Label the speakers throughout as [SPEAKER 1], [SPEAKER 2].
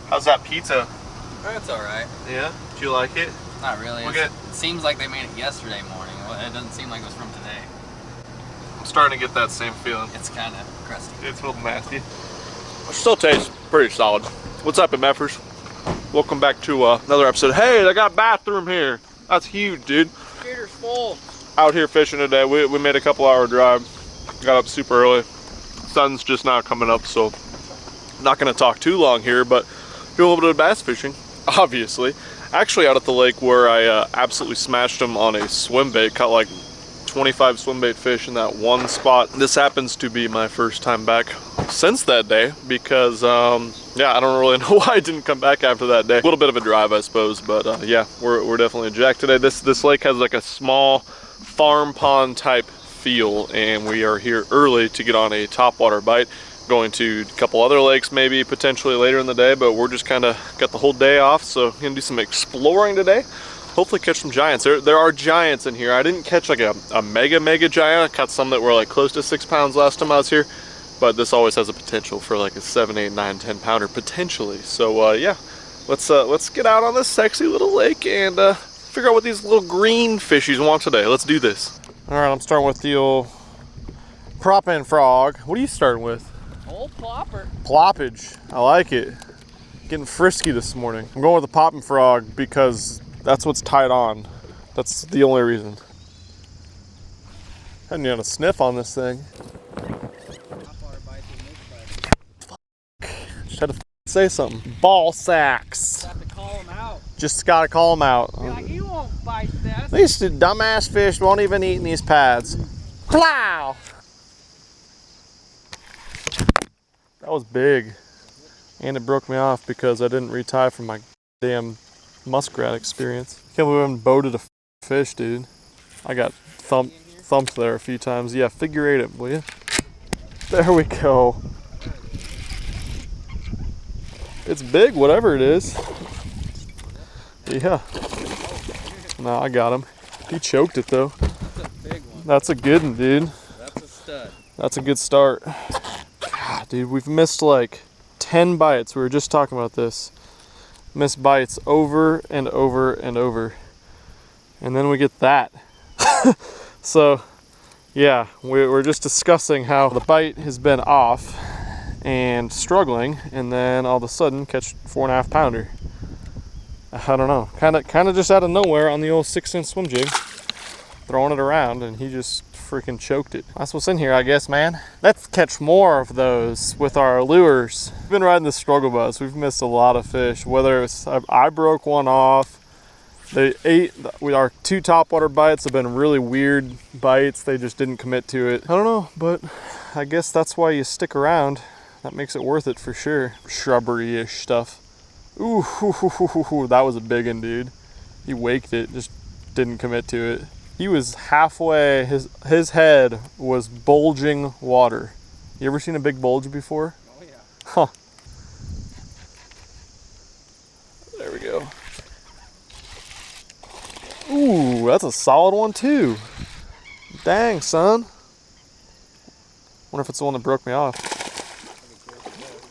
[SPEAKER 1] How's that pizza?
[SPEAKER 2] Oh, it's alright.
[SPEAKER 1] Yeah? Do you like it?
[SPEAKER 2] Not really.
[SPEAKER 1] It
[SPEAKER 2] seems like they made it yesterday morning. It doesn't seem like it was from today.
[SPEAKER 1] I'm starting to get that same feeling.
[SPEAKER 2] It's kind of crusty.
[SPEAKER 1] It's a little nasty. It still tastes pretty solid. What's up, MFers? Welcome back to another episode. Hey, I got a bathroom here. That's huge, dude.
[SPEAKER 2] Gator's full.
[SPEAKER 1] Out here fishing today. We made a couple-hour drive. Got up super early. Sun's just now coming up, so not going to talk too long here, but do a little bit of bass fishing, obviously. Actually, out at the lake where I absolutely smashed them on a swim bait, caught like 25 swim bait fish in that one spot. This happens to be my first time back since that day because, yeah, I don't really know why I didn't come back after that day. A little bit of a drive, I suppose, but yeah, we're definitely jacked today. This lake has like a small farm pond type feel, and we are here early to get on a topwater bite. Going to a couple other lakes maybe potentially later in the day, but we're just kind of got the whole day off, so gonna do some exploring today. Hopefully catch some giants. There are giants in here. I didn't catch like a mega giant. I caught some that were like close to 6 pounds last time I was here, but this always has a potential for like a 7, 8, 9, 10 pounder potentially. So yeah, let's get out on this sexy little lake and figure out what these little green fishies want today. Let's do this. All right, I'm starting with the old prop-in frog. What are you starting with?
[SPEAKER 2] Old plopper.
[SPEAKER 1] Ploppage. I like it. Getting frisky this morning. I'm going with the popping frog because that's what's tied on. That's the only reason. I hadn't even a sniff on this thing. Just had to say something. Ball sacks.
[SPEAKER 2] Have to call them out.
[SPEAKER 1] Just gotta call them out.
[SPEAKER 2] Be like, you won't bite this.
[SPEAKER 1] These dumbass fish won't even eat in these pads. Plow! That was big, and it broke me off because I didn't retie from my damn muskrat experience. Can't believe I haven't boated a fish, dude. I got thumped there a few times. Yeah, figure eight it, will you? There we go. It's big, whatever it is. Yeah. No, I got him. He choked it though.
[SPEAKER 2] That's a big one.
[SPEAKER 1] That's a good one, dude.
[SPEAKER 2] That's a stud.
[SPEAKER 1] That's a good start. Dude, we've missed like 10 bites. We were just talking about this. Missed bites over and over and over. And then we get that. So, yeah, we're just discussing how the bite has been off and struggling, and then all of a sudden catch 4.5 pounder. I don't know. Kind of just out of nowhere on the old 6-inch swim jig. Throwing it around, and he just freaking choked it. That's what's in here, I guess, man. Let's catch more of those with our lures. We've been riding the struggle bus. We've missed a lot of fish. Whether it's I broke one off. They ate with our 2 topwater bites have been really weird bites. They just didn't commit to it. I don't know, but I guess that's why you stick around. That makes it worth it for sure. Shrubbery-ish stuff. Ooh, that was a big one, dude. He waked it, just didn't commit to it. He was halfway, his head was bulging water. You ever seen a big bulge before?
[SPEAKER 2] Oh yeah.
[SPEAKER 1] Huh. There we go. Ooh, that's a solid one too. Dang, son. Wonder if it's the one that broke me off.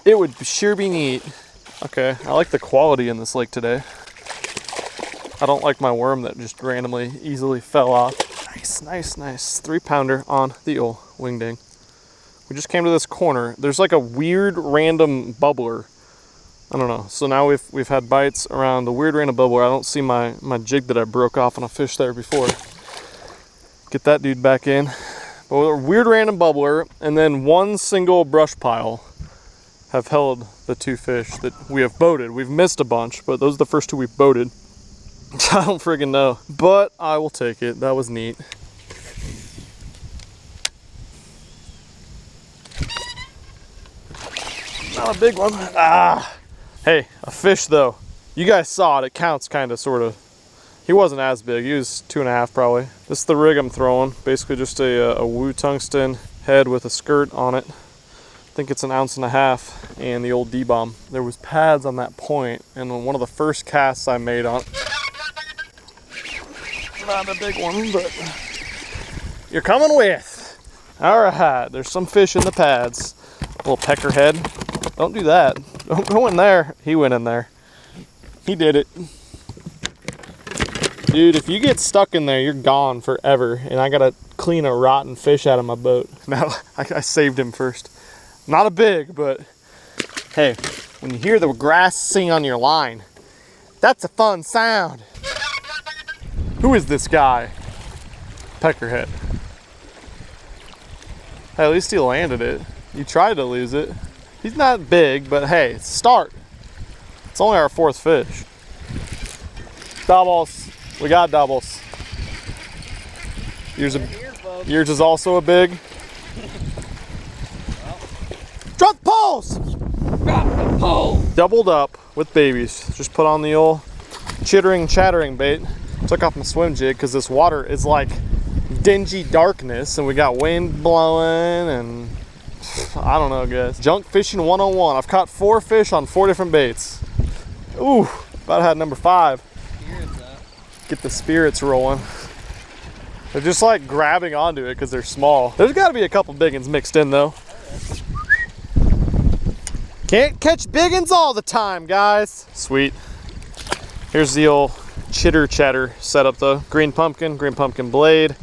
[SPEAKER 1] It would sure be neat. Okay, I like the quality in this lake today. I don't like my worm that just randomly easily fell off. Nice. 3 pounder on the old wingding. We just came to this corner. There's like a weird random bubbler. I don't know. So now we've had bites around the weird random bubbler. I don't see my jig that I broke off on a fish there before. Get that dude back in. But a weird random bubbler and then one single brush pile have held the 2 fish that we have boated. We've missed a bunch, but those are the first 2 we've boated. I don't friggin' know, but I will take it. That was neat. Not a big one. Ah, hey, a fish though. You guys saw it. It counts, kind of, sort of. He wasn't as big. He was 2.5 probably. This is the rig I'm throwing. Basically just a Woo tungsten head with a skirt on it. I think it's 1.5 ounces, and the old D-bomb. There was pads on that point, and one of the first casts I made on. Not a big one, but you're coming with. All right, there's some fish in the pads. A little peckerhead. Don't do that. Don't go in there. He went in there. He did it. Dude, if you get stuck in there, you're gone forever. And I gotta clean a rotten fish out of my boat. Now, I saved him first. Not a big, but hey, when you hear the grass sing on your line, that's a fun sound. Who is this guy? Peckerhead. Hey, at least he landed it. You tried to lose it. He's not big, but hey, start. It's only our 4th fish. Doubles. We got doubles. Yours is also a big. Drop the poles!
[SPEAKER 2] Drop the pole!
[SPEAKER 1] Doubled up with babies. Just put on the old chittering, chattering bait. Took off my swim jig because this water is like dingy darkness and we got wind blowing and I don't know, guys. Junk fishing 101. I've caught 4 fish on 4 different baits. Ooh, about had number 5. Get the spirits rolling. They're just like grabbing onto it because they're small. There's got to be a couple big ones mixed in though. Can't catch big ones all the time, guys. Sweet. Here's the old chitter chatter setup though. Green pumpkin blade.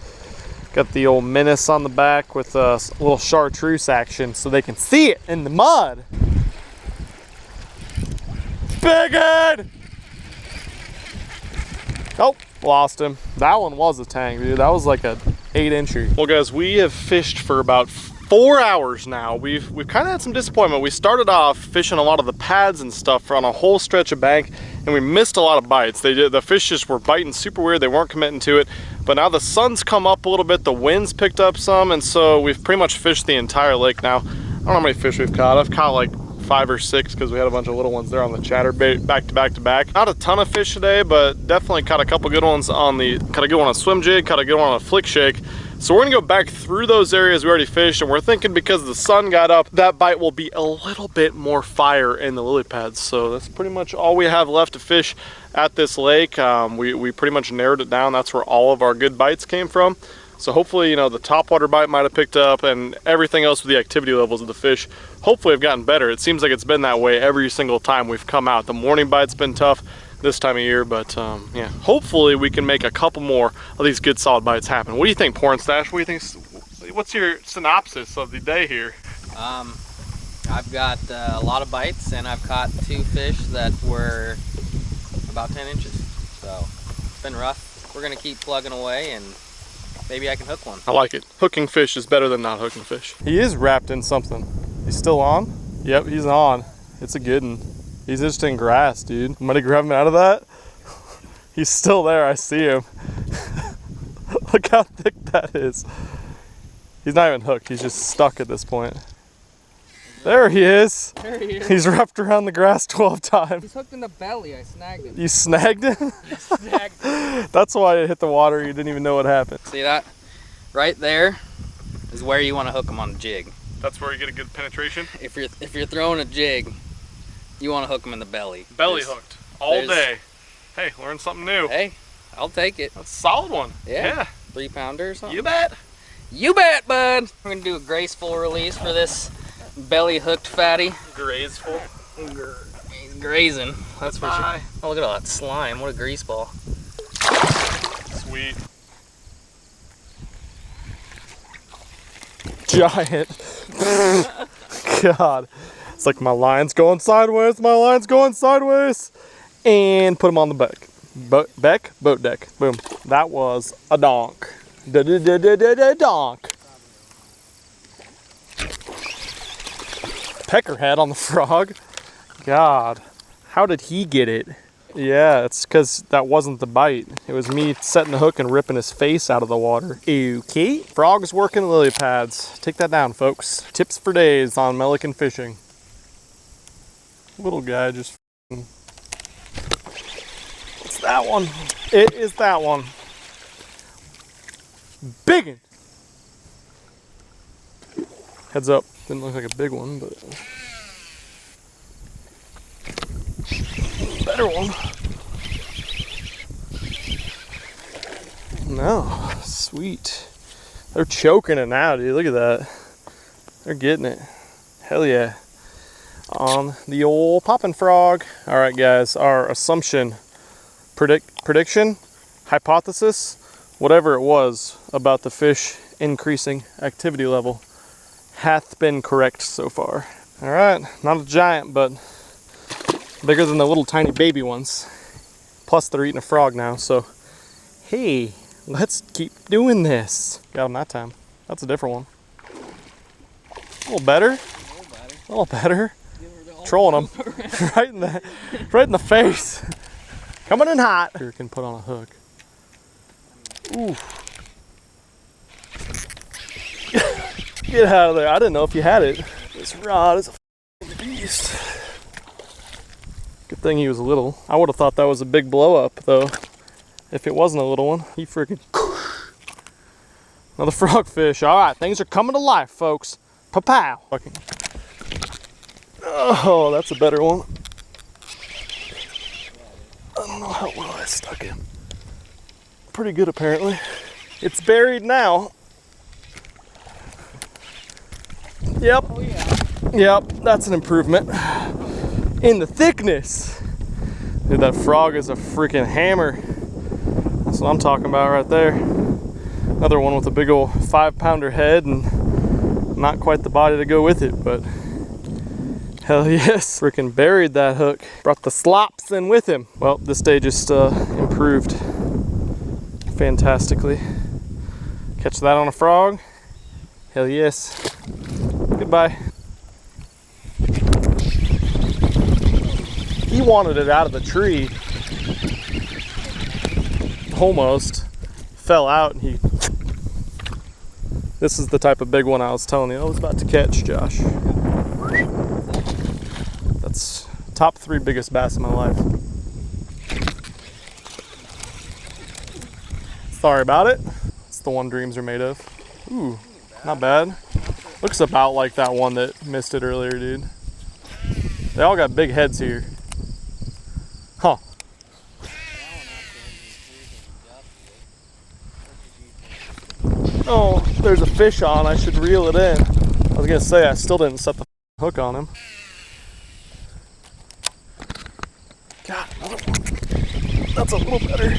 [SPEAKER 1] Got the old menace on the back with a little chartreuse action so they can see it in the mud. Big one! Oh, lost him. That one was a tang, dude. That was like a 8-incher. Well, guys, we have fished for about 4 hours now. We've kind of had some disappointment. We started off fishing a lot of the pads and stuff on a whole stretch of bank, and we missed a lot of bites. The fish just were biting super weird. They weren't committing to it. But now the sun's come up a little bit. The wind's picked up some, and so we've pretty much fished the entire lake now. I don't know how many fish we've caught. I've caught like 5 or 6 because we had a bunch of little ones there on the chatterbait back to back to back. Not a ton of fish today, but definitely caught a couple good ones on the, caught a good one on a swim jig, caught a good one on a flick shake. So we're gonna go back through those areas we already fished, and we're thinking because the sun got up, that bite will be a little bit more fire in the lily pads. So that's pretty much all we have left to fish at this lake. We pretty much narrowed it down. That's where all of our good bites came from. So hopefully, you know, the topwater bite might have picked up and everything else with the activity levels of the fish hopefully have gotten better. It seems like it's been that way every single time we've come out. The morning bite's been tough this time of year, but yeah, hopefully we can make a couple more of these good solid bites happen. What do you think, Porn Stash? What do you think? What's your synopsis of the day here?
[SPEAKER 2] I've got a lot of bites, and I've caught 2 fish that were about 10 inches. So it's been rough. We're gonna keep plugging away, and maybe I can hook one.
[SPEAKER 1] I like it. Hooking fish is better than not hooking fish. He is wrapped in something. He's still on? Yep, he's on. It's a good one. He's just in grass, dude. I'm gonna grab him out of that. He's still there, I see him. Look how thick that is. He's not even hooked, he's just stuck at this point. There he is.
[SPEAKER 2] There he is.
[SPEAKER 1] He's wrapped around the grass 12 times.
[SPEAKER 2] He's hooked in the belly, I snagged him.
[SPEAKER 1] You snagged him?
[SPEAKER 2] I snagged him.
[SPEAKER 1] That's why it hit the water, you didn't even know what happened.
[SPEAKER 2] See that? Right there is where you want to hook him on a jig.
[SPEAKER 1] That's where you get a good penetration?
[SPEAKER 2] If you're throwing a jig, you want to hook them in the belly.
[SPEAKER 1] Belly hooked all day. Hey, learn something new.
[SPEAKER 2] Hey, I'll take it.
[SPEAKER 1] That's a solid one.
[SPEAKER 2] Yeah. 3-pounder or something.
[SPEAKER 1] You bet.
[SPEAKER 2] You bet, bud. We're gonna do a graceful release for this belly hooked fatty.
[SPEAKER 1] Graceful.
[SPEAKER 2] He's grazing. That's for sure. Oh, look at all that slime. What a grease ball.
[SPEAKER 1] Sweet. Giant. God. It's like my line's going sideways, my line's going sideways. And put him on the deck. Boat deck. Boom. That was a donk. Donk. Peckerhead on the frog. God. How did he get it? Yeah, it's because that wasn't the bite. It was me setting the hook and ripping his face out of the water. Okay. Frogs working lily pads. Take that down, folks. Tips for days on Milliken fishing. Little guy just. It's that one. It is that one. Biggin. Heads up. Didn't look like a big one, but. Better one. No, sweet. They're choking it now, dude. Look at that. They're getting it. Hell yeah. on the old popping frog. All right, guys, our assumption, prediction, hypothesis, whatever it was about the fish increasing activity level hath been correct so far. All right, not a giant, but bigger than the little tiny baby ones. Plus they're eating a frog now, so hey, let's keep doing this. Got him that time. That's a different one. A little better. A little better. Trolling him right in the face. Coming in hot. Here, can put on a hook. Ooh. Get out of there. I didn't know if you had it. This rod is a beast. Good thing he was little. I would have thought that was a big blow up though. If it wasn't a little one, he freaking. Another frogfish. All right, things are coming to life, folks. Pa-pow. Oh, that's a better one. I don't know how well I stuck him. Pretty good, apparently. It's buried now. Yep. Oh, yeah. Yep, that's an improvement in the thickness. Dude, that frog is a freaking hammer. That's what I'm talking about right there. Another one with a big old 5-pounder head and not quite the body to go with it, but hell yes. Freaking buried that hook. Brought the slops in with him. Well, this day just improved fantastically. Catch that on a frog? Hell yes. Goodbye. He wanted it out of the tree. Almost fell out and he. This is the type of big one I was telling you I was about to catch, Josh. That's top 3 biggest bass in my life. Sorry about it. It's the one dreams are made of. Ooh, not bad. Looks about like that one that missed it earlier, dude. They all got big heads here. Huh. Oh, there's a fish on. I should reel it in. I was gonna say I still didn't set the hook on him. God, another one. That's a little better.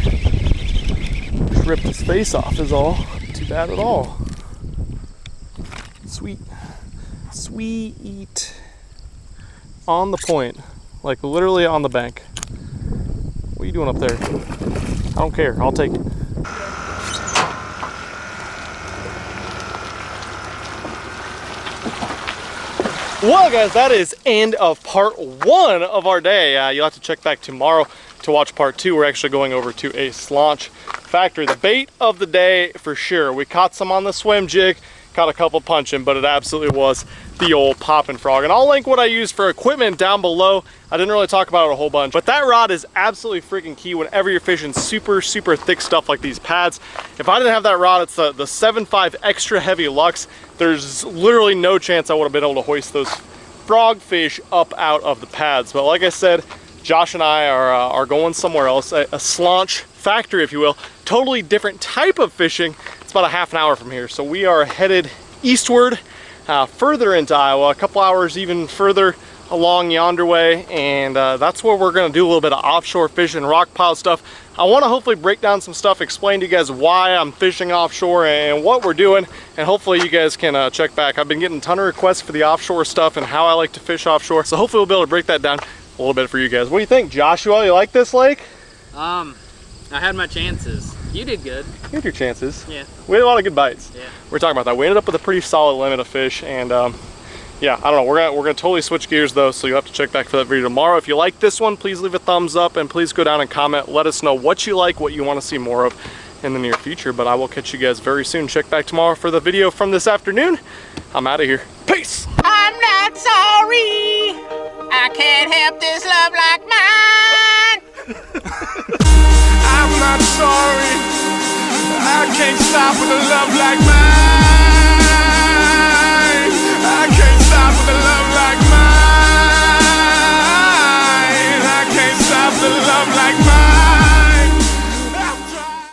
[SPEAKER 1] Just ripped his face off is all. Not too bad at all. Sweet. Sweet. On the point. Like literally on the bank. What are you doing up there? I don't care. I'll take it. Well, guys, that is end of part 1 of our day. You'll have to check back tomorrow to watch part 2. We're actually going over to a slaunch factory. The bait of the day for sure. We caught some on the swim jig, caught a couple punching, but it absolutely was the old popping frog. And I'll link what I use for equipment down below. I didn't really talk about it a whole bunch, but that rod is absolutely freaking key whenever you're fishing super thick stuff like these pads. If I didn't have that rod, it's the 7.5 extra heavy Lux. There's literally no chance I would have been able to hoist those frogfish up out of the pads. But like I said, Josh and I are going somewhere else, a slaunch factory, if you will. Totally different type of fishing. It's about a half an hour from here. So we are headed eastward, further into Iowa, a couple hours even further along yonder way, and that's where we're going to do a little bit of offshore fishing, rock pile stuff. I want to hopefully break down some stuff, explain to you guys why I'm fishing offshore and what we're doing, and hopefully you guys can check back. I've been getting a ton of requests for the offshore stuff and how I like to fish offshore, so hopefully we'll be able to break that down a little bit for you guys. What do you think, Joshua? You like this lake?
[SPEAKER 2] I had my chances. You did good. You had
[SPEAKER 1] your chances.
[SPEAKER 2] Yeah.
[SPEAKER 1] We had a lot of good bites.
[SPEAKER 2] Yeah.
[SPEAKER 1] We're talking about that. We ended up with a pretty solid limit of fish, and yeah, I don't know. We're gonna totally switch gears though, so you'll have to check back for that video tomorrow. If you like this one, please leave a thumbs up and please go down and comment. Let us know what you like, what you want to see more of in the near future. But I will catch you guys very soon. Check back tomorrow for the video from this afternoon. I'm out of here. Peace.
[SPEAKER 3] I'm not sorry. I can't help this love like mine. I'm not sorry. I can't stop with a love like mine.